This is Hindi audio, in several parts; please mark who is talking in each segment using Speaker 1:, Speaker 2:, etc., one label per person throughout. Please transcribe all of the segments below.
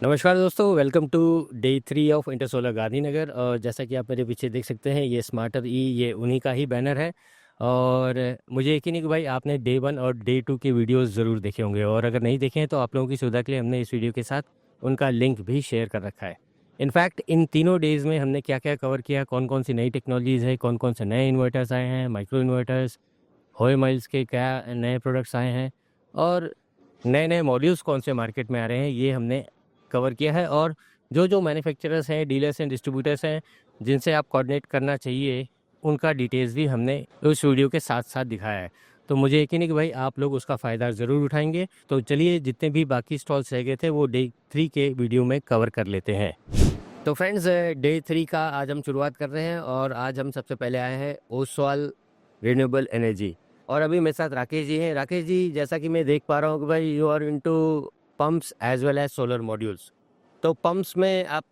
Speaker 1: नमस्कार दोस्तों, welcome to day 3 of Intersolar Gandhinagar. और जैसा कि आप मेरे पीछे देख सकते हैं, ये स्मार्टर ई ये उन्हीं का ही बैनर है। और मुझे यकीन है कि भाई आपने डे 1 और डे 2 के वीडियोस ज़रूर देखे होंगे, और अगर नहीं देखे हैं तो आप लोगों की सुविधा के लिए हमने इस वीडियो के साथ उनका लिंक भी शेयर कर रखा है। इनफैक्ट इन तीनों डेज़ में हमने क्या क्या कवर किया, कौन कौन सी नई टेक्नोलॉजीज़ है, कौन कौन से नए इन्वर्टर्स आए हैं, माइक्रो इन्वर्टर्स, होय माइल्स के क्या नए प्रोडक्ट्स आए हैं, और नए नए मॉड्यूल्स कौन से मार्केट में आ रहे हैं, ये हमने कवर किया है। और जो जो मैन्युफैक्चरर्स हैं, डीलर्स हैं, डिस्ट्रीब्यूटर्स हैं, जिनसे आप कोऑर्डिनेट करना चाहिए, उनका डिटेल्स भी हमने उस वीडियो के साथ साथ दिखाया है। तो मुझे यकीन है कि भाई आप लोग उसका फ़ायदा ज़रूर उठाएंगे। तो चलिए, जितने भी बाकी स्टॉल्स रह गए थे वो डे 3 के वीडियो में कवर कर लेते हैं। तो फ्रेंड्स, डे 3 का आज हम शुरुआत कर रहे हैं, और आज हम सबसे पहले आए हैं ओसवाल रिन्यूएबल एनर्जी। और अभी मेरे साथ राकेश जी हैं। राकेश जी, जैसा कि मैं देख पा रहा हूँ कि भाई you are into pumps as well as solar modules. तो पंप्स में आप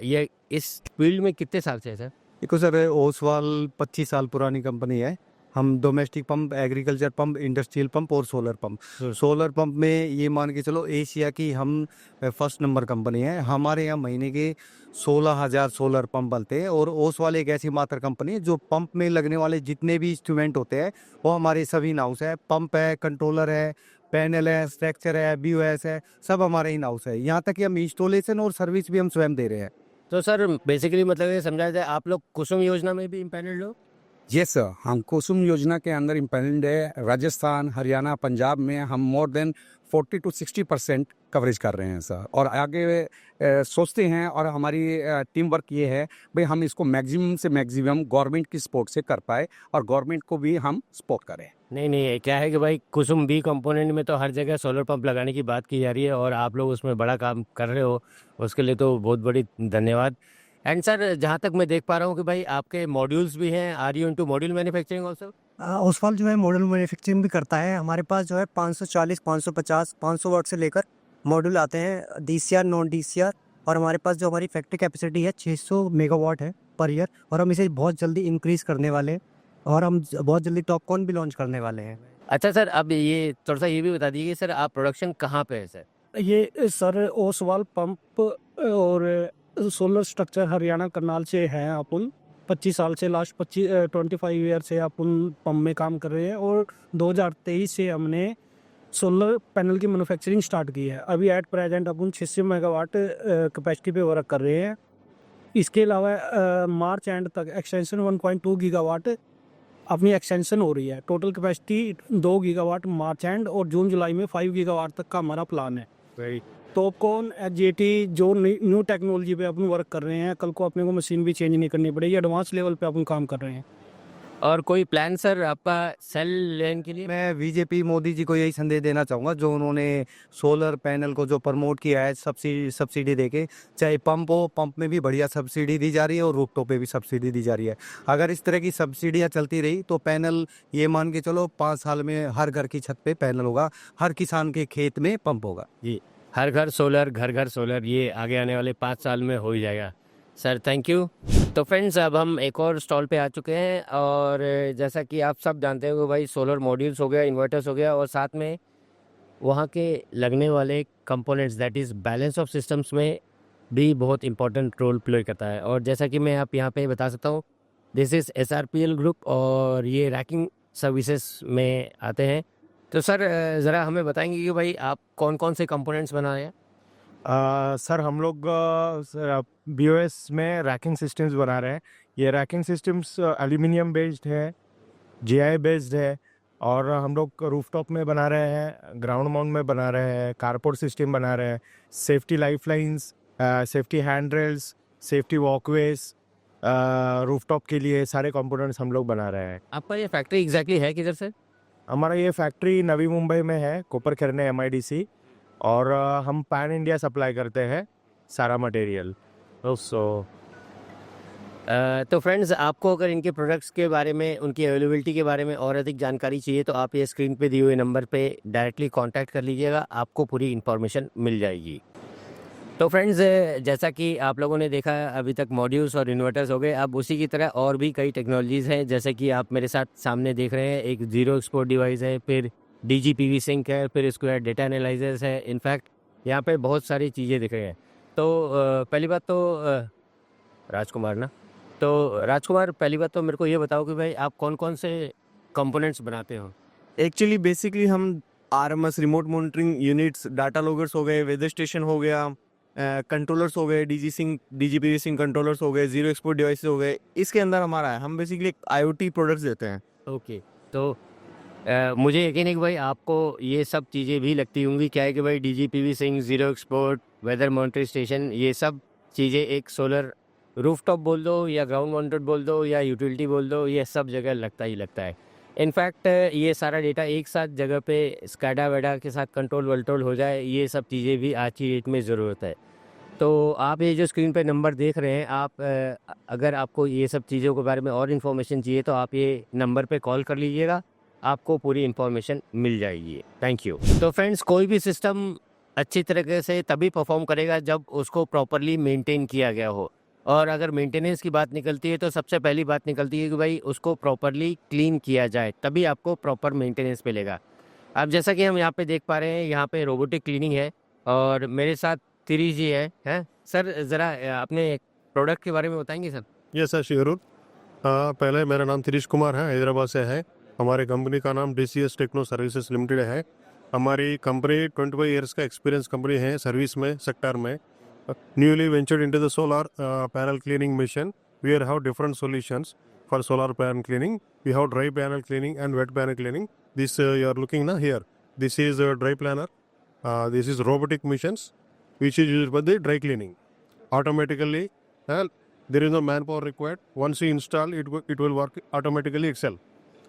Speaker 1: ये इस फील्ड में कितने साल से है सर?
Speaker 2: देखो सर, ओसवाल 25 साल पुरानी कंपनी है। हम domestic pump, agriculture pump, industrial pump और सोलर पंप। सोलर पंप में ये मान के चलो एशिया की हम फर्स्ट नंबर कंपनी है। हमारे यहाँ महीने के 16,000 सोलर पंप बनते हैं। और ओसवाल एक ऐसी मात्र कंपनी है जो पंप में लगने वाले जितने भी इंस्ट्रूमेंट होते हैं वो हमारे सभी इन हाउस है। पंप है, कंट्रोलर है, पैनल है, स्ट्रक्चर है, BOS है, सब हमारे इन हाउस है। यहाँ तक कि हम इंस्टॉलेशन और सर्विस भी हम स्वयं दे रहे हैं।
Speaker 1: तो सर बेसिकली मतलब ये समझा जाए, आप लोग कुसुम योजना में भी इम्पैनल्ड हो?
Speaker 3: यस सर, हम कुसुम योजना के अंदर इम्पैनल्ड है। राजस्थान, हरियाणा, पंजाब में हम मोर देन 40 to 60% कवरेज कर रहे हैं सर। और आगे सोचते हैं, और हमारी टीम वर्क ये है भाई हम इसको मैक्सिमम से मैक्सिमम गवर्नमेंट की सपोर्ट से कर पाए और गवर्नमेंट को भी हम सपोर्ट करें।
Speaker 1: नहीं नहीं, क्या है कि भाई कुसुम बी कंपोनेंट में तो हर जगह सोलर पंप लगाने की बात की जा रही है, और आप लोग उसमें बड़ा काम कर रहे हो, उसके लिए तो बहुत बड़ी धन्यवाद। एंड सर, जहाँ तक मैं देख पा रहा हूँ कि भाई आपके मॉड्यूल्स भी हैं। Are you into module manufacturing also?
Speaker 4: Oswal जो है मॉड्यूल मैन्युफैक्चरिंग भी करता है। हमारे पास जो है 540, 550, 500 वाट से लेकर मॉड्यूल आते हैं, DCR, नॉन DCR। और हमारे पास जो हमारी फैक्ट्री कैपेसिटी है 600 मेगावाट है पर ईयर, और हम इसे बहुत जल्दी इंक्रीज़ करने वाले हैं, और हम बहुत जल्दी टॉपकॉन भी लॉन्च करने वाले हैं।
Speaker 1: अच्छा सर, अब ये थोड़ा सा ये भी बता दीजिए सर, आप प्रोडक्शन कहाँ पे है सर?
Speaker 5: ये सर ओसवाल पंप और सोलर स्ट्रक्चर हरियाणा करनाल से हैं अपन। 25 साल से, लास्ट 25 ईयर से अपन पंप में काम कर रहे हैं। और 2023 से हमने सोलर पैनल की मैन्युफैक्चरिंग स्टार्ट की है। अभी at present upon 600 megawatt capacity पे वर्क कर रहे हैं। इसके अलावा मार्च एंड तक एक्सटेंशन 1.2 गीगावाट अपनी एक्सटेंशन हो रही है। Total capacity 2 gigawatt March and, और जून जुलाई में 5 गीगावाट तक का हमारा प्लान है। टॉपकॉन HJT जो न्यू टेक्नोलॉजी पे अपन वर्क कर रहे हैं, कल को अपने को मशीन भी चेंज नहीं करनी पड़ेगी, एडवांस लेवल पे अपन काम कर रहे हैं।
Speaker 1: और कोई प्लान सर आपका सेल लेन के लिए?
Speaker 2: मैं बीजेपी मोदी जी को यही संदेश देना चाहूँगा, जो उन्होंने सोलर पैनल को जो प्रमोट किया है सब्सिडी देके। चाहे पंप हो, पंप में भी बढ़िया सब्सिडी दी जा रही है और रूफटॉप पे भी सब्सिडी दी जा रही है। अगर इस तरह की सब्सिडियाँ चलती रही तो पैनल, ये मान के चलो 5 साल में हर घर की छत पे पैनल होगा, हर किसान के खेत में पंप होगा।
Speaker 1: जी, हर घर सोलर, घर घर सोलर, ये आगे आने वाले 5 साल में हो ही जाएगा। Sir thank you. तो फ्रेंड्स, अब हम एक और स्टॉल पे आ चुके हैं, और जैसा कि आप सब जानते हो भाई, सोलर मॉड्यूल्स हो गया, इन्वर्टर्स हो गया, और साथ में वहाँ के लगने वाले components, that is balance of systems में भी बहुत इंपॉर्टेंट रोल प्ले करता है। और जैसा कि मैं आप यहाँ पे बता सकता हूँ, दिस इज़ SRPL ग्रुप, और ये रैकिंग सर्विसेज में आते हैं। तो सर ज़रा हमें बताएंगे कि भाई आप कौन कौन से कंपोनेंट्स बना रहे हैं?
Speaker 6: सर हम लोग BOS में रैकिंग सिस्टम्स बना रहे हैं। ये रैकिंग सिस्टम्स एल्यूमिनियम बेस्ड है, GI बेस्ड है, और हम लोग रूफटॉप में बना रहे हैं, ग्राउंड माउंट में बना रहे हैं, कारपोर्ट सिस्टम बना रहे हैं, safety lifelines, safety hand rails, safety walkways, rooftop के लिए सारे कंपोनेंट्स हम लोग बना रहे हैं।
Speaker 1: आपका ये फैक्ट्री एग्जैक्टली है किधर से?
Speaker 6: हमारा ये फैक्ट्री नवी मुंबई में है, कोपरखैरने MIDC, और हम पैन इंडिया सप्लाई करते हैं सारा मटेरियल।
Speaker 1: तो फ्रेंड्स, आपको अगर इनके प्रोडक्ट्स के बारे में, उनकी अवेलेबिलिटी के बारे में और अधिक जानकारी चाहिए तो आप ये स्क्रीन पे दिए हुए नंबर पे डायरेक्टली कांटेक्ट कर लीजिएगा, आपको पूरी इन्फॉर्मेशन मिल जाएगी। तो फ्रेंड्स, जैसा कि आप लोगों ने देखा अभी तक मॉड्यूल्स और इन्वर्टर्स हो गए, अब उसी की तरह और भी कई टेक्नोलॉजीज़ हैं, जैसे कि आप मेरे साथ सामने देख रहे हैं। एक जीरो एक्सपोर्ट डिवाइस है, फिर DGPV सिंक है, फिर स्क्वायर डेटा एनालाइजर्स है। इनफैक्ट यहाँ पे बहुत सारी चीज़ें दिख रही हैं। तो पहली बात तो राजकुमार ना, तो राजकुमार पहली बात तो मेरे को ये बताओ कि भाई आप कौन-कौन से कंपोनेंट्स बनाते हो?
Speaker 7: एक्चुअली बेसिकली हम RMS remote monitoring units, data loggers हो गए, वेदर स्टेशन हो गया, कंट्रोलर्स हो गए, डीजीपीवी सिंक कंट्रोलर्स हो गए, जीरो एक्सपोर्ट डिवाइसेस हो गए, इसके अंदर हमारा है। हम बेसिकली एक आईओटी प्रोडक्ट्स देते हैं।
Speaker 1: ओके, तो मुझे यकीन है कि भाई आपको ये सब चीज़ें भी लगती होंगी, क्या है कि भाई DGPV sync, zero export, weather monitoring station, ये सब चीज़ें एक सोलर रूफटॉप बोल दो या ग्राउंड माउंटेड बोल दो या यूटिलिटी बोल दो, ये सब जगह लगता ही लगता है। इनफैक्ट ये सारा डेटा एक साथ जगह पे स्कैडा वैडा के साथ कंट्रोल वल्ट्रोल हो जाए, ये सब चीज़ें भी आज की डेट में ज़रूरत है। तो आप ये जो स्क्रीन पे नंबर देख रहे हैं, आप अगर आपको ये सब चीज़ों के बारे में और इन्फॉर्मेशन चाहिए तो आप ये नंबर पे कॉल कर लीजिएगा, आपको पूरी इन्फॉर्मेशन मिल जाएगी। Thank you. तो फ्रेंड्स, कोई भी सिस्टम अच्छी तरीके से तभी परफॉर्म करेगा जब उसको प्रॉपरली मेंटेन किया गया हो, और अगर मेंटेनेंस की बात निकलती है तो सबसे पहली बात निकलती है कि भाई उसको प्रॉपरली क्लीन किया जाए, तभी आपको प्रॉपर मेंटेनेंस मिलेगा। अब जैसा कि हम यहाँ पे देख पा रहे हैं, यहाँ पे रोबोटिक क्लीनिंग है और मेरे साथ तिरी जी हैं सर, ज़रा अपने प्रोडक्ट के बारे में बताएंगे सर?
Speaker 8: Yes sir, sure. पहले मेरा नाम तिरीश कुमार है, हैदराबाद से है। हमारे कंपनी का नाम DCS टेक्नो सर्विसेज लिमिटेड है। हमारी कंपनी 25 ईयर्स का एक्सपीरियंस कंपनी है सर्विस में, सेक्टर में। Newly ventured into the solar panel cleaning mission. We have different solutions for solar panel cleaning. We have dry panel cleaning and wet panel cleaning. This you are looking now here. This is a dry planner. This is robotic machines which is used for the dry cleaning. Automatically, there is no manpower required. Once you install it, it will work automatically itself.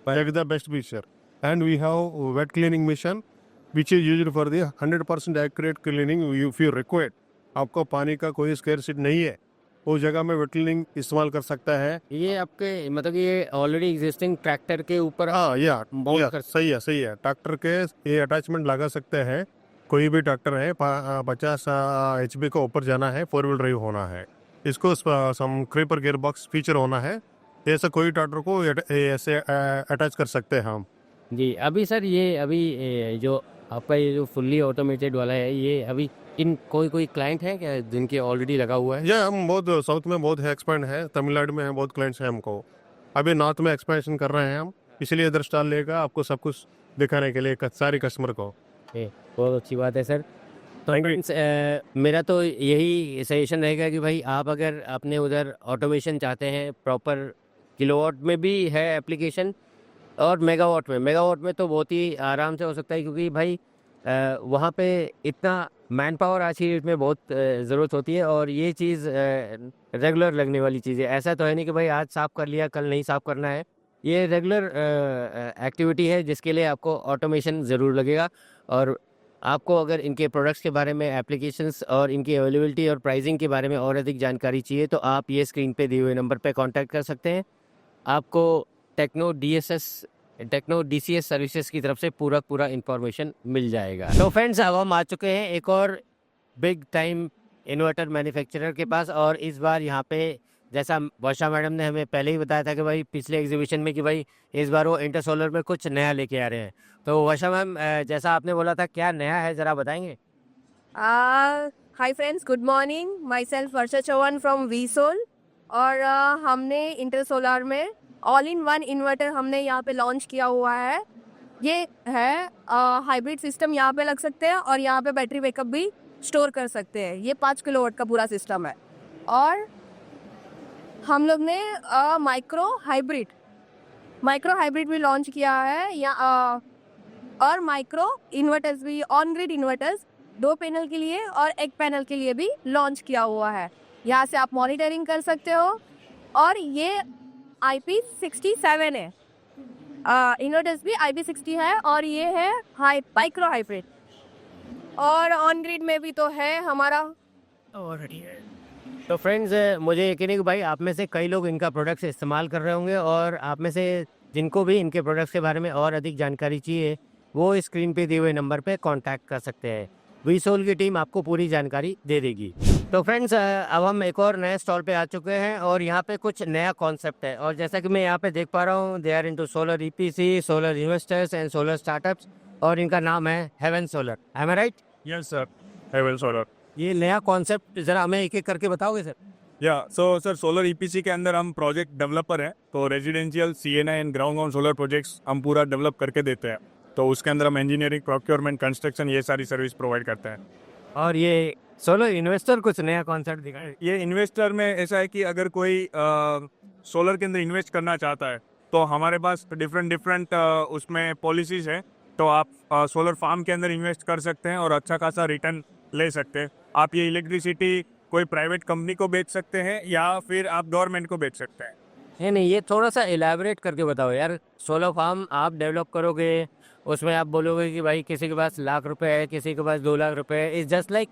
Speaker 8: That is the best feature. And we have wet cleaning machine which is used for the 100% accurate cleaning. If you require, आपको पानी का कोई स्कैरसिटी नहीं है, उस जगह में वेट क्लीनिंग इस्तेमाल कर सकता है।
Speaker 1: ये आपके मतलब ये ऑलरेडी एग्जिस्टिंग ट्रैक्टर के ऊपर
Speaker 8: हाँ,
Speaker 1: माउंट कर
Speaker 8: सही है। ट्रैक्टर के ये अटैचमेंट लगा सकते हैं। कोई भी ट्रैक्टर है 50 HP को ऊपर जाना है, 4 व्हील ड्राइव होना है, इसको सम क्रीपर गियर बॉक्स फीचर होना है, ऐसा कोई ट्रैक्टर को ऐसे अटैच कर सकते हैं हम।
Speaker 1: जी। अभी सर ये जो आपका ये जो फुल्ली ऑटोमेटेड वाला है, ये अभी इन कोई क्लाइंट है क्या जिनके ऑलरेडी लगा हुआ है?
Speaker 8: हम बहुत साउथ में बहुत एक्सपेंड है, तमिलनाडु में है, बहुत क्लाइंट्स हैं हमको। अभी नॉर्थ में एक्सपेंशन कर रहे हैं हम, इसलिए इधर स्टॉल लेगा आपको सब कुछ दिखाने के लिए सारे कस्टमर को।
Speaker 1: बहुत अच्छी बात है सर। तो फ्रेंड्स, मेरा तो यही सजेशन रहेगा कि भाई आप अगर अपने उधर ऑटोमेशन चाहते हैं, प्रॉपर किलोवाट में भी है एप्लीकेशन और मेगावाट में तो बहुत ही आराम से हो सकता है, क्योंकि भाई वहाँ पे इतना मैन पावर आज की डेट में बहुत ज़रूरत होती है, और ये चीज़ रेगुलर लगने वाली चीज़ है। ऐसा तो है नहीं कि भाई आज साफ़ कर लिया कल नहीं साफ़ करना है, ये रेगुलर एक्टिविटी है जिसके लिए आपको ऑटोमेशन ज़रूर लगेगा। और आपको अगर इनके प्रोडक्ट्स के बारे में, एप्लीकेशंस और इनकी अवेलेबिलिटी और प्राइसिंग के बारे में और अधिक जानकारी चाहिए तो आप ये स्क्रीन पे दिए हुए नंबर पे कांटेक्ट कर सकते हैं। आपको टेक्नो DCS सर्विसेज की तरफ से पूरा इंफॉर्मेशन मिल जाएगा। तो फ्रेंड्स, अब हम आ चुके हैं एक और बिग टाइम इन्वर्टर मैन्युफैक्चरर के पास, और इस बार यहाँ पे जैसा वर्षा मैडम ने हमें पहले ही बताया था कि भाई पिछले एग्जीबिशन में कि भाई इस बार वो इंटरसोलर में कुछ नया लेके आ रहे हैं। तो वर्षा मैम, जैसा आपने बोला था, क्या नया है ज़रा बताएंगे?
Speaker 9: Hi friends, good morning. My self Varsha Chauhan from वीसोल, और हमने इंटरसोलर में ऑल इन वन इन्वर्टर हमने यहाँ पे लॉन्च किया हुआ है। ये है हाइब्रिड सिस्टम, यहाँ पे लग सकते हैं और यहाँ पे बैटरी बैकअप भी स्टोर कर सकते हैं। ये 5 किलोवाट का पूरा सिस्टम है। और हम लोग ने माइक्रो हाइब्रिड भी लॉन्च किया है और माइक्रो इन्वर्टर्स भी, ऑन ग्रिड इन्वर्टर्स 2 पैनल के लिए और 1 पैनल के लिए भी लॉन्च किया हुआ है। यहाँ से आप मॉनिटरिंग कर सकते हो। और ये IP67 है, इन्वर्टर्स भी IP60 है, और ये है माइक्रो हाइब्रिड। और ऑन ग्रिड में भी तो है हमारा ऑलरेडी है।
Speaker 1: तो फ्रेंड्स, मुझे यकीन है कि भाई आप में से कई लोग इनका प्रोडक्ट्स इस्तेमाल कर रहे होंगे, और आप में से जिनको भी इनके प्रोडक्ट्स के बारे में और अधिक जानकारी चाहिए वो स्क्रीन पे दिए हुए नंबर पे कांटेक्ट कर सकते हैं। वीसोल की टीम आपको पूरी जानकारी दे देगी। तो फ्रेंड्स, अब हम एक और नए स्टॉल पे आ चुके हैं, और यहाँ पे कुछ नया कॉन्सेप्ट है, और जैसा कि मैं यहाँ पे देख पा रहा हूँ, they are into solar EPC, solar investors and solar startups, और इनका नाम है Heaven solar. Am I right?
Speaker 6: Yes sir, Heaven solar.
Speaker 1: ये नया कॉन्सेप्ट ज़रा हमें एक एक करके बताओगे सर?
Speaker 10: या सर सोलर ईपीसी के अंदर हम प्रोजेक्ट डेवलपर हैं, तो residential CNI and ground solar projects हम पूरा डेवलप करके देते हैं। तो उसके अंदर हम इंजीनियरिंग, प्रोक्योरमेंट, कंस्ट्रक्शन ये सारी सर्विस प्रोवाइड करते हैं।
Speaker 1: और ये सोलर इन्वेस्टर कुछ नया कॉन्सेप्ट दिखाए।
Speaker 10: ये इन्वेस्टर में ऐसा है कि अगर कोई सोलर के अंदर इन्वेस्ट करना चाहता है तो हमारे पास डिफरेंट उसमें पॉलिसीज़ हैं। तो आप सोलर फार्म के अंदर इन्वेस्ट कर सकते हैं और अच्छा खासा रिटर्न ले सकते हैं। आप ये इलेक्ट्रिसिटी कोई प्राइवेट कंपनी को बेच सकते हैं या फिर आप गवर्नमेंट को बेच सकते हैं।
Speaker 1: नहीं, ये थोड़ा सा इलेबोरेट करके बताओ यार। सोलर फार्म आप डेवलप करोगे, उसमें आप बोलोगे कि भाई किसी के पास लाख रुपए है, किसी के पास 2 लाख रुपए है, इज जस्ट लाइक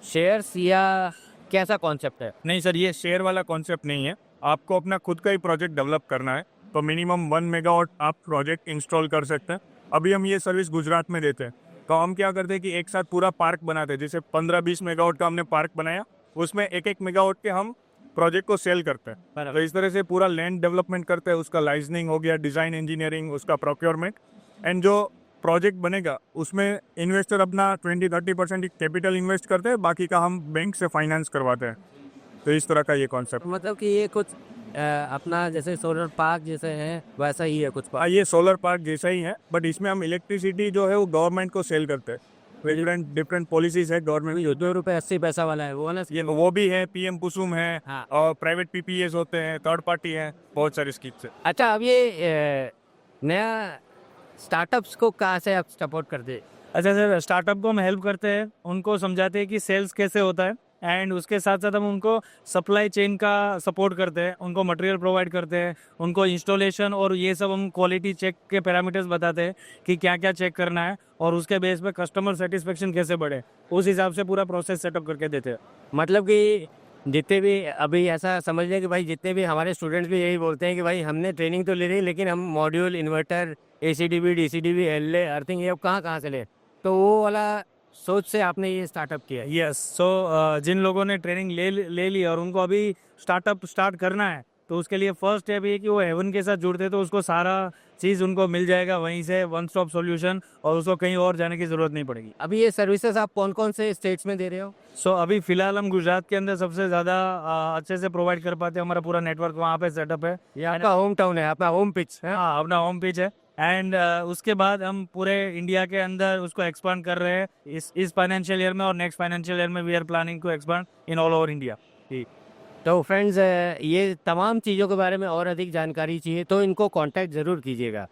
Speaker 1: शेयर्स या कैसा कॉन्सेप्ट है?
Speaker 10: नहीं सर, ये शेयर वाला कॉन्सेप्ट नहीं है। आपको अपना खुद का ही प्रोजेक्ट डेवलप करना है तो मिनिमम 1 मेगावाट आप प्रोजेक्ट इंस्टॉल कर सकते हैं। अभी हम ये सर्विस गुजरात में देते हैं। तो हम क्या करते हैं कि एक साथ पूरा पार्क बनाते हैं। जैसे 15-20 मेगावाट का हमने पार्क बनाया, उसमें 1-1 मेगावाट के हम प्रोजेक्ट को सेल करते हैं। तो इस तरह से पूरा लैंड डेवलपमेंट करते हैं, उसका लाइसेंसिंग हो गया, डिज़ाइन इंजीनियरिंग, उसका प्रोक्योरमेंट, एंड जो प्रोजेक्ट बनेगा उसमें इन्वेस्टर अपना 20-30% कैपिटल इन्वेस्ट करते हैं, बाकी का हम बैंक से फाइनेंस करवाते हैं। तो इस तरह का ये कॉन्सेप्ट।
Speaker 1: मतलब कि ये कुछ अपना जैसे सोलर पार्क जैसे है वैसा ही है कुछ
Speaker 10: ये सोलर पार्क जैसा ही है, बट इसमें हम इलेक्ट्रिसिटी जो है वो गवर्नमेंट को सेल करते हैं। डिफरेंट पॉलिसीज है गवर्नमेंट।
Speaker 1: जो 2 रुपये 80 पैसा वाला है वो ना,
Speaker 10: ये वो भी है, पीएम कुसुम है,
Speaker 1: हाँ।
Speaker 10: और प्राइवेट पीपीएस होते हैं, थर्ड पार्टी है, बहुत सारी स्कीम्स है।
Speaker 1: अच्छा, अब ये नया स्टार्टअप्स को कहाँ से आप सपोर्ट करते हैं?
Speaker 5: अच्छा सर, स्टार्टअप को हम हेल्प करते हैं, उनको समझाते हैं कि सेल्स कैसे होता है, एंड उसके साथ साथ हम उनको सप्लाई चेन का सपोर्ट करते हैं, उनको मटेरियल प्रोवाइड करते हैं, उनको इंस्टॉलेशन और ये सब हम क्वालिटी चेक के पैरामीटर्स बताते हैं कि क्या क्या चेक करना है और उसके बेस पे कस्टमर सेटिस्फेक्शन कैसे बढ़े, उस हिसाब से पूरा प्रोसेस सेटअप करके देते हैं।
Speaker 1: मतलब कि जितने भी अभी ऐसा समझ लें कि भाई जितने भी हमारे स्टूडेंट्स भी यही बोलते हैं कि भाई हमने ट्रेनिंग तो ले रही लेकिन हम module, inverter, ACDB, DCDB, LA, earthing ये कहाँ से लें, तो वो वाला सोच से आपने ये स्टार्टअप किया है।
Speaker 5: यस, सो जिन लोगों ने ट्रेनिंग ले ली और उनको अभी स्टार्टअप स्टार्ट करना है तो उसके लिए फर्स्ट स्टेप ये कि वो हेवन के साथ जुड़ते तो उसको सारा चीज़ उनको मिल जाएगा वहीं से, वन स्टॉप सॉल्यूशन, और उसको कहीं और जाने की ज़रूरत नहीं पड़ेगी।
Speaker 1: अभी ये सर्विसेज आप कौन कौन से स्टेट्स में दे रहे हो?
Speaker 5: सो अभी फ़िलहाल हम गुजरात के अंदर सबसे ज़्यादा अच्छे से प्रोवाइड कर पाते हैं। हमारा पूरा नेटवर्क वहाँ पे सेटअप है।
Speaker 1: ये आपका होम टाउन है, आपका होम पिच है?
Speaker 5: हाँ, अपना होम पिच है। एंड उसके बाद हम पूरे इंडिया के अंदर उसको एक्सपांड कर रहे हैं इस फाइनेंशियल ईयर में, और नेक्स्ट फाइनेंशियल ईयर में we are planning to expand in all over India.
Speaker 1: तो फ्रेंड्स, ये तमाम चीज़ों के बारे में और अधिक जानकारी चाहिए तो इनको कांटेक्ट ज़रूर कीजिएगा।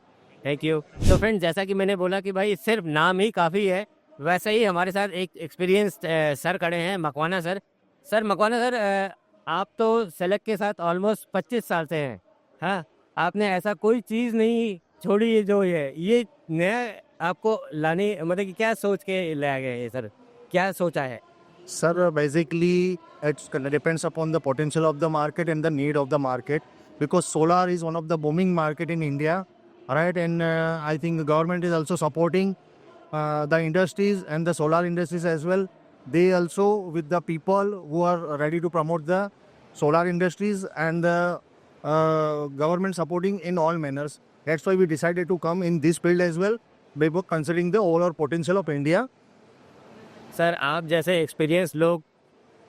Speaker 1: Thank you. तो फ्रेंड्स, जैसा कि मैंने बोला कि भाई सिर्फ नाम ही काफ़ी है, वैसे ही हमारे साथ एक एक्सपीरियंस सर खड़े हैं, मकवाना सर। मकवाना सर, आप तो सेलेक्ट के साथ ऑलमोस्ट 25 साल से हैं। हाँ, आपने ऐसा कोई चीज़ नहीं छोड़ी जो ये नया आपको लाने, मतलब कि क्या सोच के लाया गया है सर, क्या सोचा है?
Speaker 2: Sir, basically, it depends upon the potential of the market and the need of the market, because solar is one of the booming market in India, right? And I think the government is also supporting the industries and the solar industries as well. They also with the people who are ready to promote the solar industries and the government supporting in all manners. That's why we decided to come in this field as well, considering the overall potential of India.
Speaker 1: Sir, आप जैसे एक्सपीरियंस लोग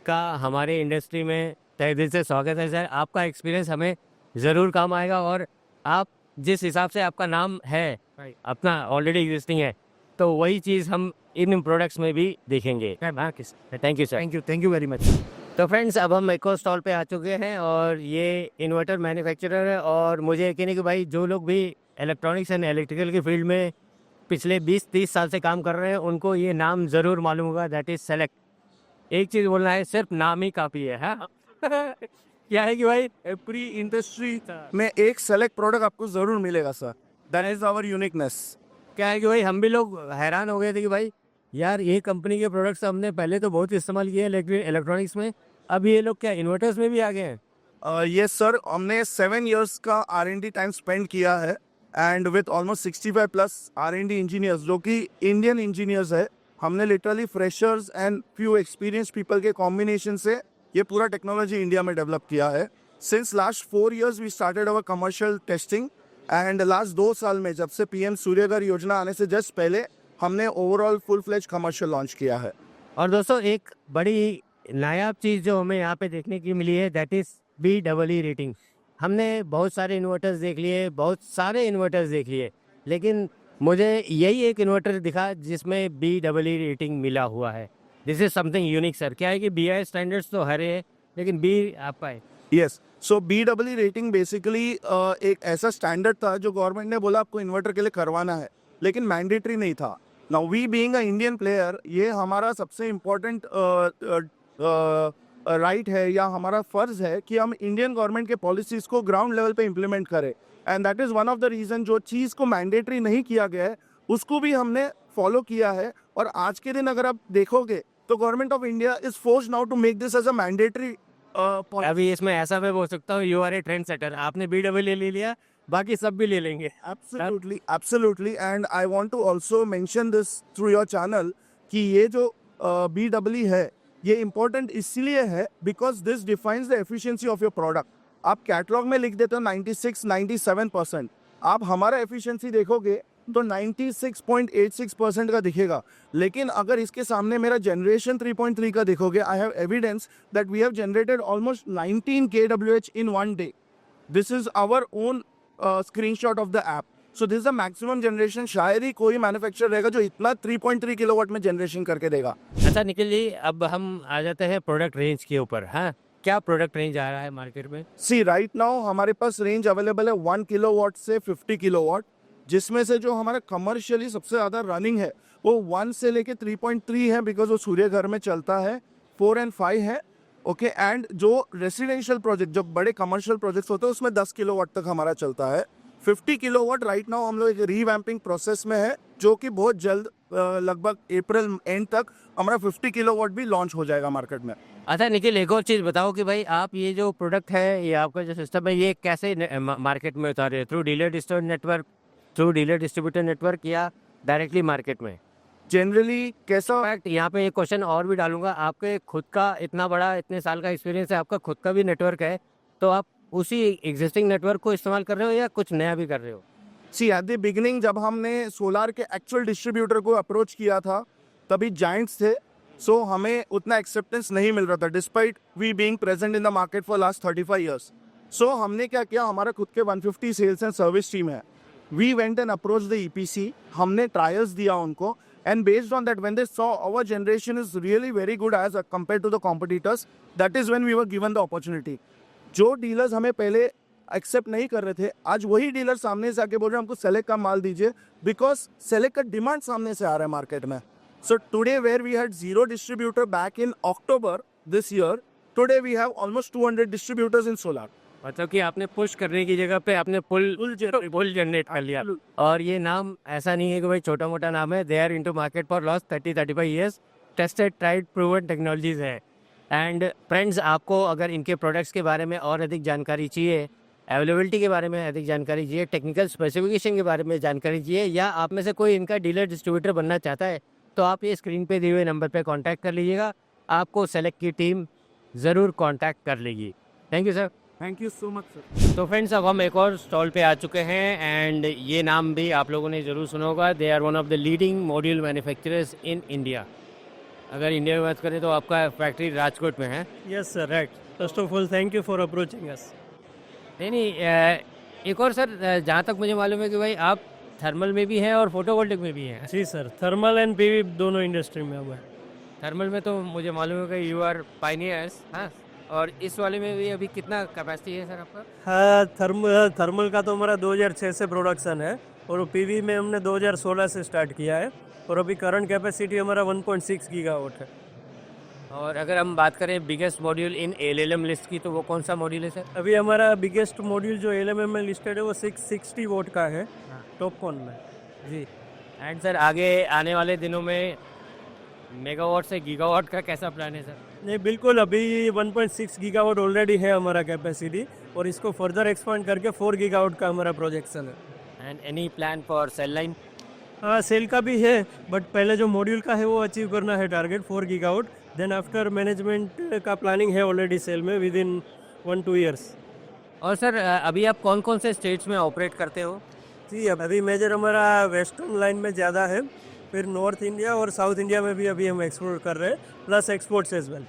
Speaker 1: का हमारे इंडस्ट्री में तहे दिल से स्वागत है सर। आपका एक्सपीरियंस हमें ज़रूर काम आएगा, और आप जिस हिसाब से आपका नाम है अपना ऑलरेडी एग्जिस्टिंग है, तो वही चीज़ हम इन प्रोडक्ट्स में भी देखेंगे। Thank you sir.
Speaker 2: Thank you very much.
Speaker 1: तो फ्रेंड्स, अब हम इको स्टॉल पे आ चुके हैं और ये इन्वर्टर मैन्युफैक्चरर है, और मुझे यकीन है कि भाई जो लोग भी इलेक्ट्रॉनिक्स एंड इलेक्ट्रिकल की फील्ड में पिछले 20-30 साल से काम कर रहे हैं उनको ये नाम ज़रूर मालूम होगा, दैट इज़ सेलेक्ट। एक चीज़ बोलना है, सिर्फ नाम ही काफ़ी है। हाँ क्या है कि भाई
Speaker 7: पूरी इंडस्ट्री में एक सेलेक्ट प्रोडक्ट आपको ज़रूर मिलेगा sir, that is our uniqueness.
Speaker 1: क्या है कि भाई हम भी लोग हैरान हो गए थे कि भाई यार ये कंपनी के प्रोडक्ट्स हमने पहले तो बहुत इस्तेमाल किए इलेक्ट्रॉनिक्स में, अब ये लोग क्या इन्वर्टर्स में भी आ गए हैं?
Speaker 7: यस सर, हमने 7 years का R&D टाइम स्पेंड किया है, and with almost 65+ R&D engineers जो कि इंडियन इंजीनियर्स है। हमने literally freshers and few experience people के कॉम्बिनेशन से ये पूरा टेक्नोलॉजी इंडिया में डेवलप किया है। Since last 4 years we started our commercial testing, and last 2 साल में जब से PM सूर्यघर योजना आने से जस्ट पहले हमने overall full fledge commercial launch किया है।
Speaker 1: और दोस्तों एक बड़ी नायाब चीज़ जो हमें यहाँ पे देखने की मिली है दैट इज़ BEE रेटिंग। हमने बहुत सारे इन्वर्टर्स देख लिए, बहुत सारे इन्वर्टर्स देख लिए, लेकिन मुझे यही एक इन्वर्टर दिखा जिसमें BEE रेटिंग मिला हुआ है। This is something unique sir. क्या है कि BIS स्टैंडर्ड्स तो हरे है, लेकिन बी आपका है।
Speaker 11: यस, सो BEE रेटिंग बेसिकली एक ऐसा स्टैंडर्ड था जो गवर्नमेंट ने बोला आपको इन्वर्टर के लिए करवाना है, लेकिन मैंडेटरी नहीं था। Now we being a Indian player, ये हमारा सबसे इम्पोर्टेंट राइट है या हमारा फर्ज है कि हम इंडियन गवर्नमेंट के पॉलिसीज़ को ग्राउंड लेवल पे इम्प्लीमेंट करें, and that is one of the reason जो चीज़ को मैंडेटरी नहीं किया गया है उसको भी हमने फॉलो किया है। और आज के दिन अगर आप देखोगे तो government of India is forced now to make this as a mandatory.
Speaker 1: अभी इसमें ऐसा मैं बोल सकता हूँ, you are a trendsetter. आपने BEE ले लिया, बाकी सब भी ले लेंगे।
Speaker 11: Absolutely, and I want to also mention this through your channel कि ये जो BEE है ये important इसलिए है because this defines the efficiency of your product। आप कैटलॉग में लिख देते हो 96-97%, आप हमारा एफिशिएंसी देखोगे तो 96.86% का दिखेगा, लेकिन अगर इसके सामने मेरा जनरेशन 3.3 का देखोगे, I have evidence that we have generated almost 19 kWh in one day। This is our own screenshot of the app. So this is the maximum generation. शायद ही कोई मैन्युफैक्चरर रहेगा जो इतना 3.3 किलोवाट में जनरेशन करके देगा।
Speaker 1: अच्छा निखिल जी, अब हम आ जाते हैं प्रोडक्ट रेंज के ऊपर। हाँ, क्या प्रोडक्ट रेंज आ रहा है मार्केट में?
Speaker 11: सी राइट नाउ हमारे पास रेंज अवेलेबल है 1 किलोवाट से 50 किलोवाट, जिसमें से जो हमारा कमर्शियली सबसे ज़्यादा रनिंग है वो 1 से लेके 3.3 है, बिकॉज वो सूर्य घर में चलता है। 4 and 5 है, ओके। एंड जो रेसिडेंशियल प्रोजेक्ट, जो बड़े कमर्शियल प्रोजेक्ट्स होते हैं उसमें 10 किलोवाट तक हमारा चलता है। 50 किलोवाट राइट नाउ हम लोग एक रीवैम्पिंग प्रोसेस में है, जो कि बहुत जल्द लगभग अप्रैल एंड तक हमारा 50 किलोवाट भी लॉन्च हो जाएगा मार्केट में।
Speaker 1: अच्छा निखिल, एक और चीज़ बताओ कि भाई आप ये जो प्रोडक्ट है, ये आपका जो सिस्टम है, ये कैसे मार्केट में उतारे हैं? थ्रू डीलर डिस्ट्रीब्यूटर नेटवर्क या डायरेक्टली मार्केट में?
Speaker 11: जनरली कैसा
Speaker 1: फैक्ट यहाँ पे एक क्वेश्चन और भी डालूंगा। आपके खुद का इतना बड़ा, इतने साल का एक्सपीरियंस है, आपका खुद का भी नेटवर्क है, तो आप उसी एग्जिस्टिंग नेटवर्क को इस्तेमाल कर रहे हो या कुछ नया भी कर रहे हो?
Speaker 11: सी एट द बिगिनिंग जब हमने सोलार के एक्चुअल डिस्ट्रीब्यूटर को अप्रोच किया था तभी जायंट्स थे, सो हमें उतना एक्सेप्टेंस नहीं मिल रहा था despite we being present in the market for last 35 years. So हमने क्या किया, हमारा खुद के 150 सेल्स एंड सर्विस टीम है। We went and approach the EPC, हमने ट्रायल्स दिया उनको, and based on that when they saw our generation is really very good as compared to the competitors, that is when we were given the opportunity। जो डीलर्स हमें पहले एक्सेप्ट नहीं कर रहे थे, आज वही डीलर सामने से आके बोल रहे हैं हमको सेलेक्ट का माल दीजिए, बिकॉज सेलेक्ट का डिमांड सामने से आ रहा है मार्केट में। So today where we had 0 distributor back in October this year, today we have almost 200 distributors in solar.
Speaker 1: मतलब कि आपने पुश करने की जगह पे आपने पुल जनरेट कर लिया। और ये नाम ऐसा नहीं है कि भाई छोटा मोटा नाम है। They are into market for last 30-35 years, tested tried proven technologies है। एंड फ्रेंड्स, आपको अगर इनके प्रोडक्ट्स के बारे में और अधिक जानकारी चाहिए, अवेलेबिलिटी के बारे में अधिक जानकारी चाहिए, टेक्निकल स्पेसिफिकेशन के बारे में जानकारी चाहिए, या आप में से कोई इनका डीलर डिस्ट्रीब्यूटर बनना चाहता है, तो आप ये स्क्रीन पे दिए हुए नंबर पे कांटेक्ट कर लीजिएगा। आपको सेलेक्ट की टीम ज़रूर कांटेक्ट कर लेगी। Thank you sir.
Speaker 11: Thank you so much sir.
Speaker 1: तो फ्रेंड्स, अब हम एक और स्टॉल पे आ चुके हैं, एंड ये नाम भी आप लोगों ने ज़रूर सुना होगा। They are one of the leading module manufacturers in India. अगर इंडिया में बात करें तो आपका फैक्ट्री राजकोट में है।
Speaker 5: Yes sir, right. First of all thank you for approaching us.
Speaker 1: नहीं, एक और सर, जहाँ तक मुझे मालूम है कि भाई आप थर्मल में भी हैं और फोटोवोल्टिक में भी हैं।
Speaker 5: जी सर, थर्मल एंड PV दोनों इंडस्ट्री में हुआ है।
Speaker 1: थर्मल में तो मुझे मालूम है कि यू आर पायनियर्स। हाँ, और इस वाले में भी अभी कितना कैपेसिटी है सर आपका?
Speaker 5: हाँ, थर्मल का तो हमारा 2006 से प्रोडक्शन है, और PV में हमने 2016 से स्टार्ट किया है, और अभी करंट कैपेसिटी हमारा 1.6 गीगावाट है।
Speaker 1: और अगर हम बात करें biggest module in LLM list की, तो वो कौन सा मॉड्यूल है सर?
Speaker 5: अभी हमारा बिगेस्ट मॉड्यूल जो LLM में लिस्टेड है वो 660 वोट का है, टॉपकॉन में। जी।
Speaker 1: एंड सर, आगे आने वाले दिनों में मेगावाट से गीगावाट का कैसा प्लान है सर?
Speaker 5: नहीं, बिल्कुल, अभी 1.6 गीगावाट ऑलरेडी है हमारा कैपेसिटी, और इसको फर्दर एक्सपांड करके 4 गीगावाट का हमारा प्रोजेक्शन है।
Speaker 1: And any plan for sale line?
Speaker 5: हाँ, सेल का भी है, बट पहले जो मॉड्यूल का है वो अचीव करना है target 4 gigawatt. Then after management का प्लानिंग है ऑलरेडी सेल में विद इन 1-2 ईयर्स।
Speaker 1: और सर, अभी आप कौन कौन से स्टेट्स में ऑपरेट करते हो?
Speaker 5: जी, अभी मेजर हमारा वेस्टर्न लाइन में ज़्यादा है, फिर नॉर्थ इंडिया और साउथ इंडिया में भी अभी हम एक्सपोर्ट कर रहे हैं, प्लस एक्सपोर्ट्स एज वेल।